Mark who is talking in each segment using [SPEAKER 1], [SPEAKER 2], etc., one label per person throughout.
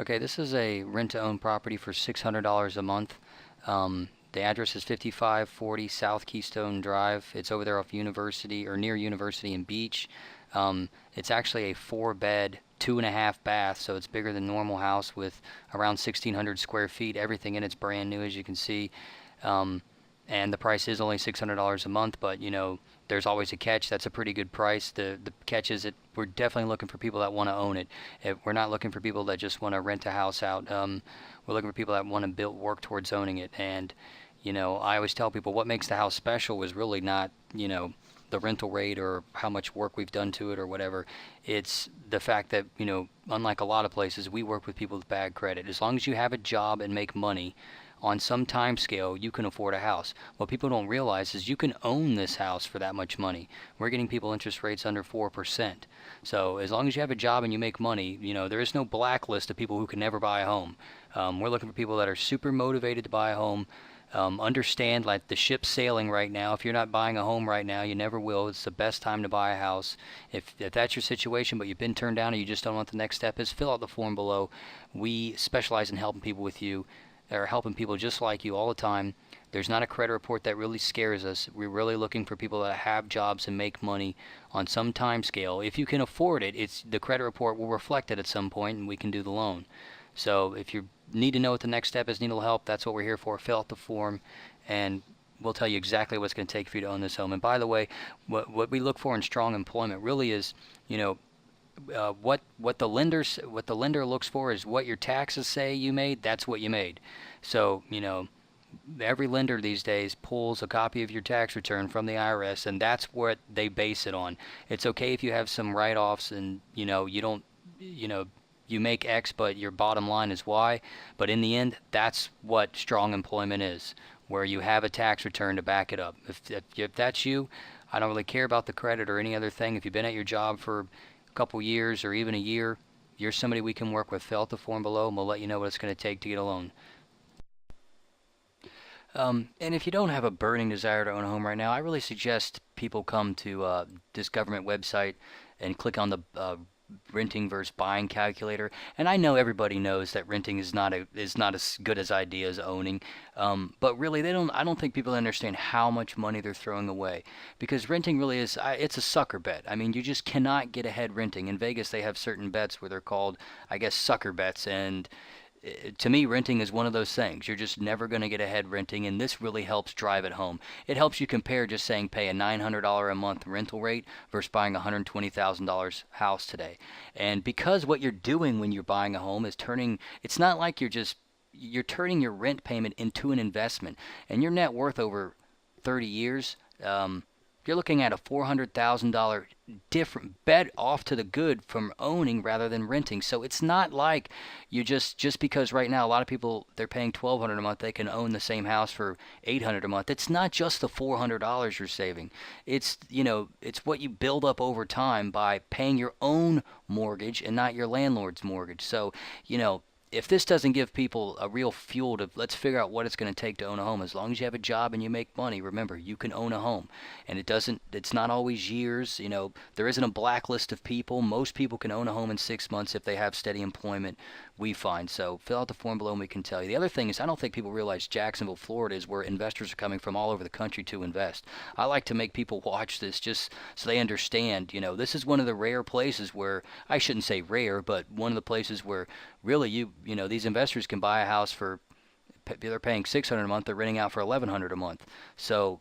[SPEAKER 1] Okay, this is a rent-to-own property for $600 a month. The address is 5540 South Keystone Drive. It's over there off University or near University and Beach. It's actually a four-bed, two and a half bath, so it's bigger than normal house with around 1,600 square feet. Everything in it's brand new, as you can see. Um, and the price is only $600 a month, but there's always a catch. That's a pretty good price. The catch is that we're definitely looking for people that want to own it. We're not looking for people that just want to rent a house out. We're looking for people that want to build work towards owning it. And I always tell people what makes the house special is really not the rental rate or how much work we've done to it or whatever. It's the fact that unlike a lot of places, we work with people with bad credit. As long as you have a job and make money on some time scale, you can afford a house. What people don't realize is you can own this house for that much money. We're getting people interest rates under 4%. So as long as you have a job and you make money, there is no blacklist of people who can never buy a home. We're looking for people that are super motivated to buy a home. Understand, like, the ship's sailing right now. If you're not buying a home right now, you never will. It's the best time to buy a house. If that's your situation, but you've been turned down and you just don't know what the next step is, fill out the form below. We specialize in helping people with you, or helping people just like you all the time. There's not a credit report that really scares us. We're really looking for people that have jobs and make money on some time scale. If you can afford it, the credit report will reflect it at some point, and we can do the loan. So if you need to know what the next step is, need a little help, that's what we're here for. Fill out the form, and we'll tell you exactly what it's going to take for you to own this home. And by the way, what we look for in strong employment really is, what the lender looks for is what your taxes say you made. That's what you made. So every lender these days pulls a copy of your tax return from the IRS, and that's what they base it on. It's okay if you have some write-offs and you don't you make X, but your bottom line is Y. But in the end, that's what strong employment is, where you have a tax return to back it up. If that's you, I don't really care about the credit or any other thing. If you've been at your job for a couple years or even a year, you're somebody we can work with. Fill out the form below, and we'll let you know what it's going to take to get a loan. And if you don't have a burning desire to own a home right now, I really suggest people come to this government website and click on the renting versus buying calculator. And I know everybody knows that renting is not as good as idea as owning. But really, I don't think people understand how much money they're throwing away, because renting really is it's a sucker bet. I mean, you just cannot get ahead renting. In Vegas, they have certain bets where they're called, I guess, sucker bets, and to me, renting is one of those things. You're just never going to get ahead renting, and this really helps drive it home. It helps you compare just saying pay a $900 a month rental rate versus buying a $120,000 house today. And because what you're doing when you're buying a home is it's not like you're turning your rent payment into an investment, and your net worth over 30 years. You're looking at a $400,000 different bet off to the good from owning rather than renting. So it's not like you just because right now a lot of people, they're paying $1,200 a month, they can own the same house for $800 a month. It's not just the $400 you're saving. It's what you build up over time by paying your own mortgage and not your landlord's mortgage. So if this doesn't give people a real fuel to let's figure out what it's going to take to own a home, as long as you have a job and you make money, remember, you can own a home. And it's not always years. There isn't a blacklist of people. Most people can own a home in 6 months if they have steady employment, we find. So fill out the form below and we can tell you. The other thing is, I don't think people realize Jacksonville, Florida is where investors are coming from all over the country to invest. I like to make people watch this just so they understand, this is one of the rare places where, I shouldn't say rare, but one of the places where really these investors can buy a house for, they're paying $600 a month, they're renting out for $1,100 a month. So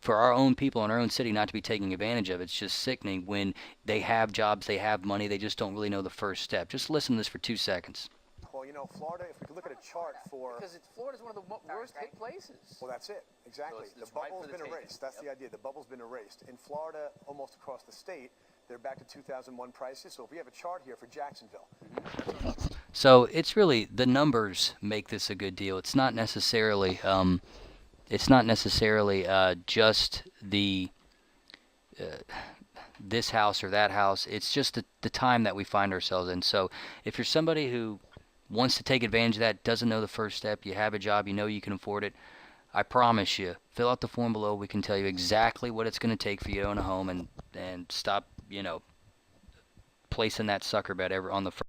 [SPEAKER 1] for our own people in our own city not to be taking advantage of it, it's just sickening when they have jobs, they have money, they just don't really know the first step. Just listen to this for 2 seconds.
[SPEAKER 2] Well, Florida, if we could look at a chart for...
[SPEAKER 3] Because Florida's one of the worst hit places.
[SPEAKER 2] Well, that's it. Exactly.
[SPEAKER 3] So it's
[SPEAKER 2] the
[SPEAKER 3] right
[SPEAKER 2] bubble's
[SPEAKER 3] for the
[SPEAKER 2] been
[SPEAKER 3] taking.
[SPEAKER 2] erased. That's the idea. The bubble's been erased. In Florida, almost across the state, they're back to 2001 prices. So if we have a chart here for Jacksonville.
[SPEAKER 1] So it's really the numbers make this a good deal. It's not necessarily just the this house or that house. It's just the time that we find ourselves in. So if you're somebody who wants to take advantage of that, doesn't know the first step, you have a job, you can afford it, I promise you, fill out the form below. We can tell you exactly what it's going to take for you to own a home, and stop placing that sucker bet ever on the first.